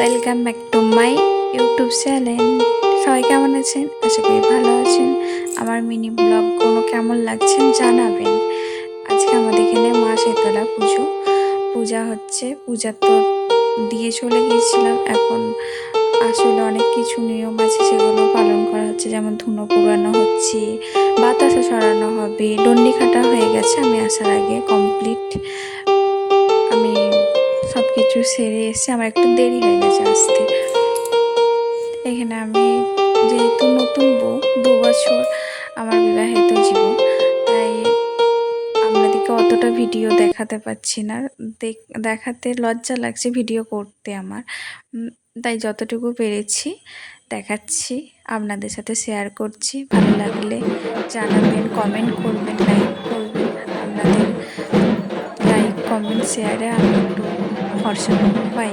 Welcome back to my YouTube channel. সবাই কেমন আছেন? আশা করি ভালো আছেন। আমার মিনি ব্লগগুলো কেমন লাগছেন জানাবেন। আজকে আমাদের এখানে মা শীতলা পূজা হচ্ছে। পূজা তো দিয়ে চলে গিয়েছিলাম, এখন আসলে অনেক কিছু নিয়ম আছে, সেগুলো পালন করা হচ্ছে। যেমন ধুনো পুরানো হচ্ছে, বাতাসা সরানো হবে, ডন্ডি কাটা হয়ে গেছে আমি আসার আগে কমপ্লিট। আমি সব কিছু সেরে এসে আমার একটু দেরি হয়ে গেছে আসতে। এখানে আমি যেহেতু নতুন বউ, 2 বছর আমার বিবাহিত জীবন, তাই আপনাদেরকে অতটা ভিডিও দেখাতে পারছি না, দেখাতে লজ্জা লাগছে ভিডিও করতে আমার। তাই যতটুকু পেরেছি দেখাচ্ছি, আপনাদের সাথে শেয়ার করছি। ভালো লাগলে জানাবেন, কমেন্ট করবেন, লাইক করবেন। আপনাদের লাইক, কমেন্ট, শেয়ারে আমি একটু ভরসা পাই।